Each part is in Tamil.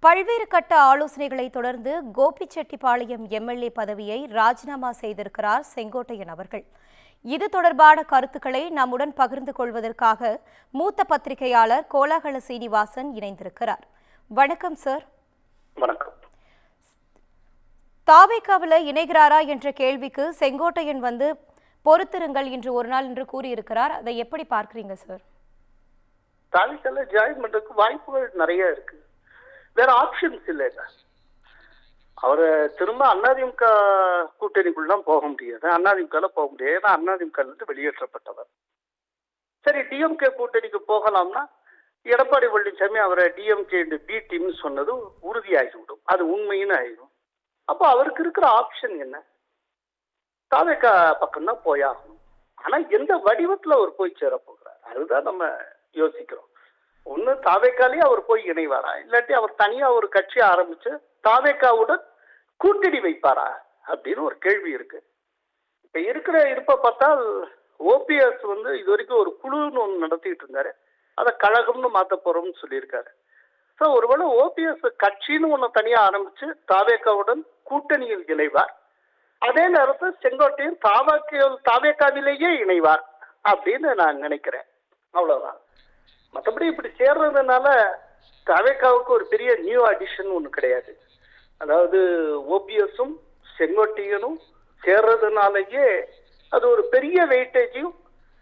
பல்வேறு கட்ட ஆலோசனைகளை தொடர்ந்து கோபிச்செட்டிப்பாளையம் எம்எல்ஏ பதவியை ராஜினாமா செய்திருக்கிறார் செங்கோட்டையன் அவர்கள். இது தொடர்பான கருத்துக்களை நம்முடன் பகிர்ந்து கொள்வதற்காக மூத்த பத்திரிகையாளர் கோலாகல சீனிவாசன் இணைந்திருக்கிறார். வணக்கம் சார். வணக்கம். தாவேகாவில் இணைகிறாரா என்ற கேள்விக்கு செங்கோட்டையன் பொறுத்திருங்கள் இன்று ஒரு நாள் என்று கூறியிருக்கிறார். அதை எப்படி பார்க்கிறீங்க சார்? தாவேகால ஜாயின் பண்றதுக்கு வாய்ப்புகள் நிறைய இருக்கு. வேற ஆப்ஷன்ஸ் இல்லைங்க. அவரை திரும்ப அதிமுக கூட்டணிக்குள்ள போக முடியாது, அதிமுக போக முடியாது. ஏன்னா அதிமுக வெளியேற்றப்பட்டவர். சரி, டிஎம்கே கூட்டணிக்கு போகலாம்னா எடப்பாடி பழனிசாமி அவரை டிஎம்கே பி டீம்னு சொன்னது உறுதியாகிவிடும், அது உண்மைன்னு ஆகிடும். அப்போ அவருக்கு இருக்கிற ஆப்ஷன் என்ன? தாவேகா பக்கம்தான் போயாகணும். ஆனா எந்த வடிவத்துல அவர் போய் சேர போகிறார், அதுதான் நம்ம யோசிக்கிறோம். ஒண்ணு தாவேகாலேயே அவர் போய் இணைவாரா, இல்லாட்டி அவர் தனியா ஒரு கட்சி ஆரம்பிச்சு தாவேகாவுடன் கூட்டணி வைப்பாரா அப்படின்னு ஒரு கேள்வி இருக்கு. இப்ப இருக்கிற இருப்ப பார்த்தால் ஓபிஎஸ் இது வரைக்கும் ஒரு குழுன்னு ஒன்று நடத்திட்டு இருந்தாரு, அதை கழகம்னு மாத்த போறோம்னு சொல்லியிருக்காரு. ஸோ ஒருவேளை ஓபிஎஸ் கட்சின்னு ஒன்று தனியா ஆரம்பிச்சு தாவேகாவுடன் கூட்டணியில் இணைவார். அதே நேரத்தில் செங்கோட்டையன் தாவேகாவிலேயே இணைவார் அப்படின்னு நான் நினைக்கிறேன். அவ்வளவுதான். மற்றபடி இப்படி சேர்றதுனால தாவேகாவுக்கு ஒரு பெரிய நியூ அடிஷன் ஒன்று கிடையாது. அதாவது ஓபிஎஸும் செங்கோட்டையனும் சேர்றதுனாலயே அது ஒரு பெரிய வெயிட்டேஜையும்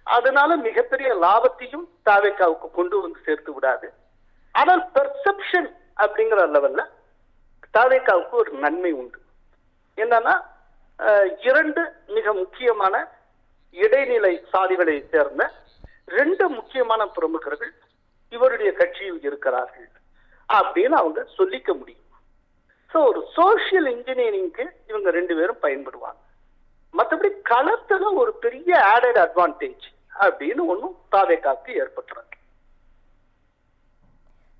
அதனால மிகப்பெரிய லாபத்தையும் தாவேகாவுக்கு கொண்டு சேர்த்து விடாது. ஆனால் பெர்செப்ஷன் அப்படிங்கிற லெவல்ல தாவேகாவுக்கு ஒரு நன்மை உண்டு. என்னன்னா, இரண்டு மிக முக்கியமான இடைநிலை சாதிகளை சேர்ந்த ரெண்டு முக்கியமான பிரமுகர்கள் இவருடைய கட்சியில் இருக்கிறார்கள் அப்படின்னு அவங்க சொல்லிக்க முடியும். ஸோ ஒரு சோசியல் இன்ஜினியரிங்க்கு இவங்க ரெண்டு பேரும் பயன்படுவாங்க. மற்றபடி களத்துல ஒரு பெரிய ஆடட் அட்வான்டேஜ் அப்படின்னு ஒன்றும் தாவேகாவுக்கு ஏற்பட்டுறாங்க.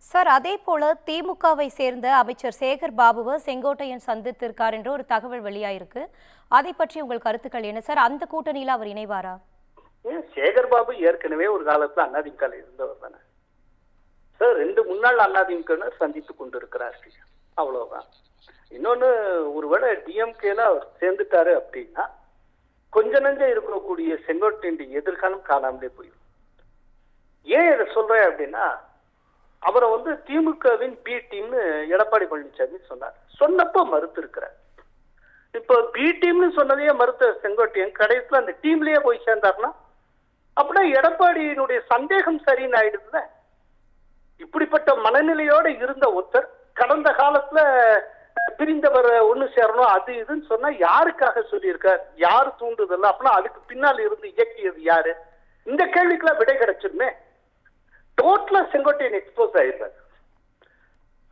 சார், அதே போல திமுகவை சேர்ந்த அமைச்சர் சேகர் பாபுவை செங்கோட்டையன் சந்தித்திருக்கார் என்ற ஒரு தகவல் வெளியாயிருக்கு. அதை பற்றி உங்கள் கருத்துக்கள் என்ன சார்? அந்த கூட்டணியில் அவர் இணைவாரா? சேகர் பாபு ஏற்கனவே ஒரு காலத்துல அதிமுக இருந்தவர் தானே சார். ரெண்டு முன்னாள் அதிமுக சந்தித்துக் கொண்டிருக்கிறார்கள், அவ்வளவுதான். இன்னொன்னு, ஒருவேளை டிஎம்கேல அவர் சேர்ந்துட்டாரு அப்படின்னா கொஞ்ச நஞ்ச இருக்கக்கூடிய செங்கோட்டையின் எதிர்காலம் காணாமலே போயிடும். ஏன் இதை சொல்றேன் அப்படின்னா, அவரை திமுகவின் பி டீம்னு எடப்பாடி பழனிசாமி சொன்னார். சொன்னப்போ மறுத்து இருக்கிறார். இப்போ பி டீம்னு சொன்னதையே மறுத்த செங்கோட்டையன் கடைசியில் அந்த டீம்லயே போய் சேர்ந்தார்னா அப்படின்னா எடப்பாடியினுடைய சந்தேகம் சரின்னு ஆயிடுதுல. இப்படிப்பட்ட மனநிலையோட இருந்த ஒருத்தர் கடந்த காலத்துல பிரிந்தவர் ஒண்ணு சேரணும் அது இதுன்னு சொன்னா யாருக்காக சொல்லியிருக்கார், யாரு தூண்டுதல், அப்படின்னா அதுக்கு பின்னால் இருந்து இயக்கியது யாரு? இந்த கேள்விக்கெல்லாம் விடை கிடைச்சிருமே. டோட்டலா செங்கோட்டையன் எக்ஸ்போஸ் ஆயிருக்காரு.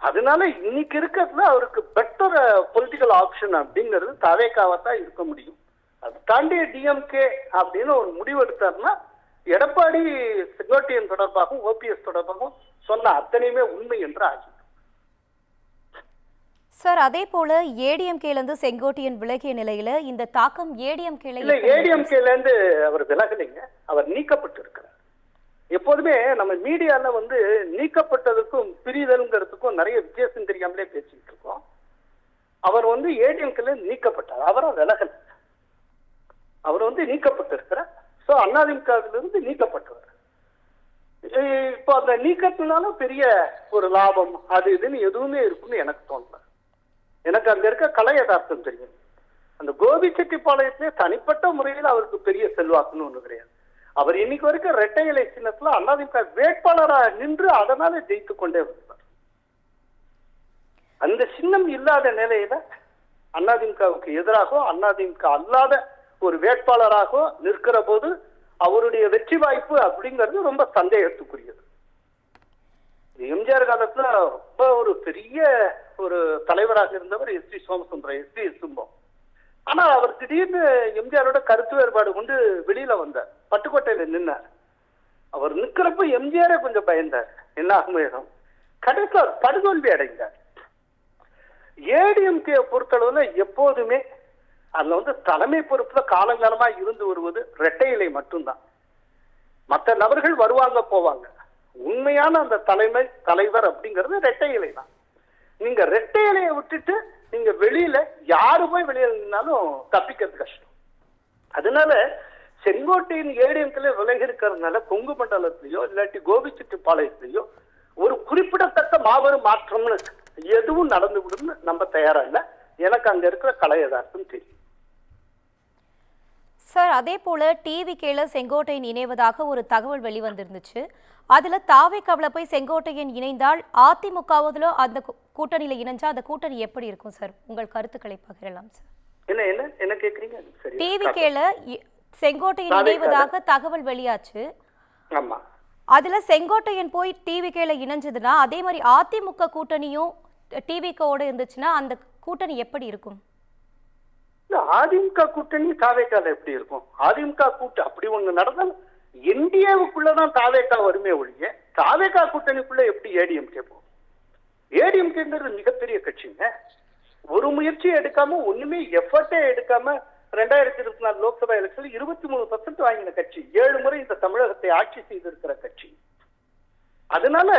அதனால இன்னைக்கு இருக்கிறதுல அவருக்கு பெட்டர் பொலிட்டிக்கல் ஆப்ஷன் அப்படிங்கிறது தாவேகாவா தான் இருக்க முடியும். அது தாண்டி டிஎம்கே அப்படின்னு ஒரு முடிவு எடுத்தாருன்னா எடப்பாடி செங்கோட்டையன் தொடர்பாகவும் ஓபிஎஸ் தொடர்பாகவும் சொன்ன அத்தனையுமே உண்மை என்று ஆகிடும். சார், அதே போல ஏடிஎம்கேல இருந்து செங்கோட்டையன் விலகிய நிலையில இந்த தாக்கம் ஏடிஎம்கேல இருந்து அவர் விலகலைங்க, அவர் நீக்கப்பட்டு இருக்கிறார். எப்போதுமே நம்ம மீடியால நீக்கப்பட்டதுக்கும் பிரிதல்ங்கிறதுக்கும் நிறைய வித்தியாசம் தெரியாமலே பேசிட்டு இருக்கோம். அவர் ஏடிஎம்கேல நீக்கப்பட்டார், அவரா விலகல. அவர் நீக்கப்பட்டு இருக்கிறார். ஸோ அதிமுகவிலிருந்து நீக்கப்பட்டவர். இப்போ அந்த நீக்கத்தினால பெரிய ஒரு லாபம் அது இதுன்னு எதுவுமே இருக்குன்னு எனக்கு தோணல. எனக்கு அங்க இருக்க கலை யதார்த்தம் தெரியும். அந்த கோபிச்செட்டிப்பாளையத்திலே தனிப்பட்ட முறையில் அவருக்கு பெரிய செல்வாக்குன்னு ஒண்ணு கிடையாது. அவர் இன்னைக்கு வரைக்கும் இரட்டை இலை சின்னத்துல அதிமுக வேட்பாளராக நின்று அதனால ஜெயித்து கொண்டே வந்தார். அந்த சின்னம் இல்லாத நிலையில அதிமுகவுக்கு எதிராக அதிமுக அல்லாத ஒரு வேட்பாளராக நிற்கிற போது அவருடைய வெற்றி வாய்ப்பு அப்படிங்கிறது ரொம்ப சந்தேகத்துக்குரியது. எம்ஜிஆர் காலத்துல ரொம்ப ஒரு பெரிய ஒரு தலைவராக இருந்தவர் எஸ்.டி. சோமசுந்தரம், எஸ்.டி. சும்பம். ஆனா அவர் திடீர்னு எம்ஜிஆரோட கருத்து வேறுபாடு கொண்டு வெளியில வந்தார், பட்டுக்கோட்டையில நின்னார். அவர் நிக்கிறப்ப எம்ஜிஆரே கொஞ்சம் பயந்தார், என்ன ஆகும் கடைசியில் அவர் படுதோல்வி அடைந்தார். ஏடிஎம்கே பொறுத்தளவுல எப்போதுமே அதுல தலைமை பொறுப்புல காலங்காலமா இருந்து வருவது இரட்டை இலை மட்டும்தான். மற்ற நபர்கள் வருவாங்க போவாங்க, உண்மையான அந்த தலைவர் அப்படிங்கிறது இரட்டை இலை தான். நீங்க ரெட்டை இலையை விட்டுட்டு நீங்க வெளியில யாரு போய் வெளியில நின்னாலும் தப்பிக்கிறது கஷ்டம். அதனால செங்கோட்டையின் ஏடிஎம்கில விலகி இருக்கிறதுனால கொங்கு மண்டலத்திலேயோ இல்லாட்டி கோபிச்செட்டிப்பாளையத்திலேயோ ஒரு குறிப்பிடத்தக்க மாபெரும் மாற்றம்னு எதுவும் நடந்து விடுன்னு நம்ம தயாரா இல்லை. எனக்கு அங்க இருக்கிற கலை யதார்த்தம் தெரியும். சார், அதே போல டிவிகேல செங்கோட்டையன் இணைவதாக ஒரு தகவல் வெளிவந்திருந்துச்சு. அதுல தாவேக்காவுல போய் செங்கோட்டையன் இணைந்தால் அதிமுகவுல அந்த கூட்டணியில இணைஞ்சா அந்த கூட்டணி எப்படி இருக்கும் சார்? உங்கள் கருத்துக்களை பகிரலாம் சார். என்ன என்ன என்ன கேக்குறீங்க? சரி, டிவிகேல செங்கோட்டையன் இணைவதாக தகவல் வெளியாச்சு. ஆமா, அதுல செங்கோட்டையன் போய் டிவிகேல இணைஞ்சதுன்னா அதே மாதிரி அதிமுக கூட்டணியும் டிவிகேவோட இருந்துச்சுன்னா அந்த கூட்டணி எப்படி இருக்கும்? அதிமுக கூட்டணி தாவேக்கால எப்படி இருக்கும்? அதிமுக கூட்டணி அப்படி ஒண்ணு நடந்தால் என்டிஏவுக்குள்ளதான் தாவேக்கா வருமே ஒழிய தாவேக்கா கூட்டணிக்குள்ள எப்படி ஏடிஎம்கே போகும்? ஏடிஎம்கேங்கிறது மிகப்பெரிய கட்சிங்க. ஒரு முயற்சியை எடுக்காம ஒண்ணுமே எஃபர்ட்டே எடுக்காம 2024 லோக்சபா எலெக்ஷன்ல 23% வாங்கின கட்சி, 7 முறை இந்த தமிழகத்தை ஆட்சி செய்திருக்கிற கட்சி. அதனால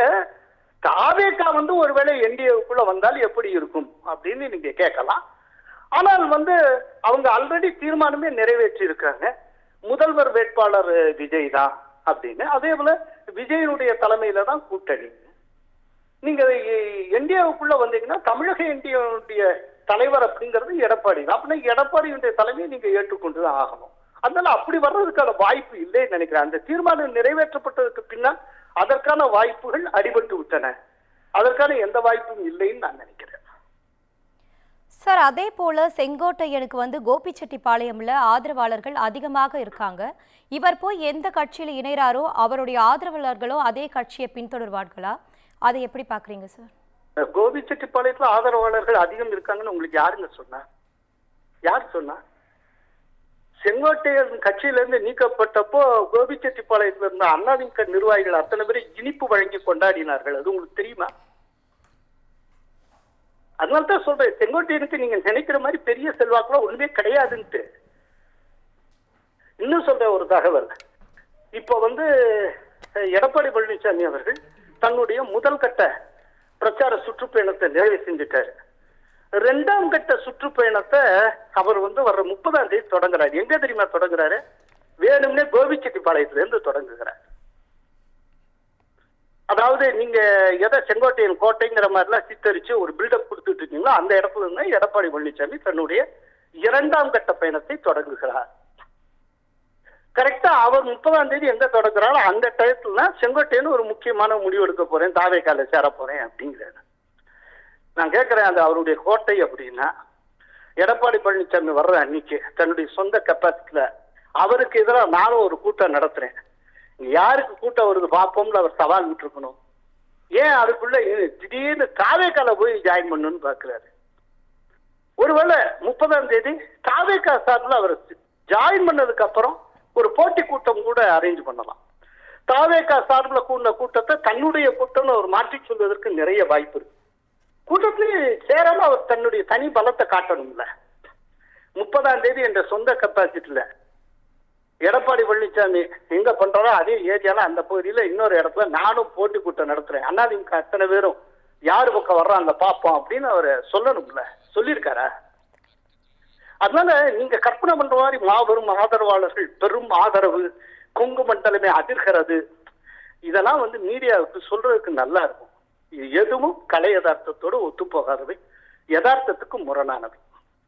தாவேக்கா ஒருவேளை என்டிஏவுக்குள்ள வந்தால் எப்படி இருக்கும் அப்படின்னு நீங்க கேட்கலாம். ஆனால் அவங்க ஆல்ரெடி தீர்மானமே நிறைவேற்றி இருக்காங்க. முதல்வர் வேட்பாளர் விஜய் தான் அப்படின்னு. அதே போல விஜயனுடைய தலைமையில தான் கூட்டணி. நீங்க என்டிஏவுக்குள்ள வந்தீங்கன்னா தமிழக என்டிஏவுடைய தலைவர் அப்படிங்கிறது எடப்பாடி தான். அப்படின்னா எடப்பாடியுடைய தலைமையை நீங்க ஏற்றுக்கொண்டுதான் ஆகணும். அதனால அப்படி வர்றதுக்கான வாய்ப்பு இல்லைன்னு நினைக்கிறேன். அந்த தீர்மானம் நிறைவேற்றப்பட்டதுக்கு பின்னால் அதற்கான வாய்ப்புகள் அடிபட்டு விட்டன. அதற்கான எந்த வாய்ப்பும் இல்லைன்னு நான் நினைக்கிறேன். சார், அதே போல செங்கோட்டையனுக்கு கோபிச்செட்டிப்பாளையம்ல ஆதரவாளர்கள் அதிகமாக இருக்காங்க. இவர் போய் எந்த கட்சியில இணைறாரோ அவருடைய ஆதரவாளர்களோ அதே கட்சியை பின்தொடர்வார்களா? அதை எப்படி பாக்குறீங்க சார்? கோபிச்செட்டிப்பாளையத்துல ஆதரவாளர்கள் அதிகம் இருக்காங்கன்னு உங்களுக்கு யாருங்க சொன்னா? யார் சொன்னா? செங்கோட்டையன் கட்சியிலிருந்து நீக்கப்பட்டப்போ கோபிச்செட்டிப்பாளையத்துல இருந்த அதிமுக நிர்வாகிகள் அத்தனை பேரை இனிப்பு வழங்கி கொண்டாடினார்கள். அது உங்களுக்கு தெரியுமா? அதனால்தான் சொல்றேன், செங்கோட்டையனுக்கு நீங்க நினைக்கிற மாதிரி பெரிய செல்வாக்குலாம் ஒண்ணுமே கிடையாதுன்ட்டு. இன்னும் சொல்ற ஒரு தகவல், இப்போ எடப்பாடி பழனிசாமி அவர்கள் தன்னுடைய முதல் கட்ட பிரச்சார சுற்றுப்பயணத்தை நிறைவு செஞ்சுட்டாரு. 2ஆம் கட்ட சுற்றுப்பயணத்தை அவர் வர்ற 30ஆம் தேதி தொடங்குறாரு. எங்க தெரியுமா தொடங்குறாரு? வேணும்னே கோபிச்செட்டிப்பாளையத்துல இருந்து தொடங்குகிறார். அதாவது நீங்க எதை செங்கோட்டையன் கோட்டைங்கிற மாதிரிலாம் சித்தரிச்சு ஒரு பில்டப் கொடுத்துட்டு இருக்கீங்களோ அந்த இடத்துல இருந்து எடப்பாடி பழனிசாமி தன்னுடைய 2ஆம் கட்ட பயணத்தை தொடங்குகிறார். கரெக்டா அவர் 30ஆம் தேதி எங்க தொடங்குறாரோ அந்த டயத்துல செங்கோட்டையன் ஒரு முக்கியமான முடிவு எடுக்க போறேன், தாவேக்கால சேர போறேன் அப்படிங்கிறாரு. நான் கேட்கிறேன், அது அவருடைய கோட்டை அப்படின்னா எடப்பாடி பழனிசாமி வர்ற அன்னைக்கு தன்னுடைய சொந்த கெப்பாசிட்டியில அவருக்கு எதிராக நானும் ஒரு கூட்டம் நடத்துறேன், யாருக்கு கூட்டம் வருது பார்ப்போம்னு அவர் சவால் விட்டுருக்கணும். ஏன் அதுக்குள்ள திடீர்னு தாவேக்கால போய் ஜாயின் பண்ணணும்னு பாக்குறாரு? ஒருவேளை 30ஆம் தேதி தாவேக்கா சார்பில் அவர் ஜாயின் பண்ணதுக்கு அப்புறம் ஒரு போட்டி கூட்டம் கூட அரேஞ்ச் பண்ணலாம். தாவேக்கா சார்பில் கூடின கூட்டத்தை தன்னுடைய கூட்டம்னு அவர் மாற்றி சொல்வதற்கு நிறைய வாய்ப்பு இருக்கு. கூட்டத்திலேயே சேராம அவர் தன்னுடைய தனி பலத்தை காட்டணும்ல. 30ஆம் தேதி என்ற சொந்த கெப்பாசிட்டியில எடப்பாடி பழனிசாமி எங்க பண்றாரோ அதே ஏரியால அந்த பகுதியில இன்னொரு இடத்துல நானும் போட்டி கூட்டம் நடத்துறேன், அதிமுக அத்தனை பேரும் யாரு பக்கம் வர்றாங்க பாப்போம் அப்படின்னு அவர் சொல்லணும்ல. சொல்லியிருக்காரா? அதனால நீங்க கற்பனை பண்ற மாதிரி மாபெரும் ஆதரவாளர்கள், பெரும் ஆதரவு, கொங்கு மண்டலமே அதிர்கிறது, இதெல்லாம் மீடியாவுக்கு சொல்றதுக்கு நல்லா இருக்கும். எதுவும் கலை யதார்த்தத்தோடு ஒத்து போகாதவை, யதார்த்தத்துக்கு முரணானவை.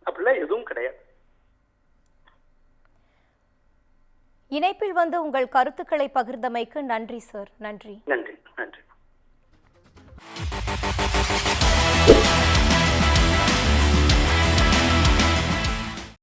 அப்படிலாம் எதுவும் கிடையாது. இணைப்பில் உங்கள் கருத்துக்களை பகிர்ந்தமைக்கு நன்றி சார். நன்றி. நன்றி. நன்றி.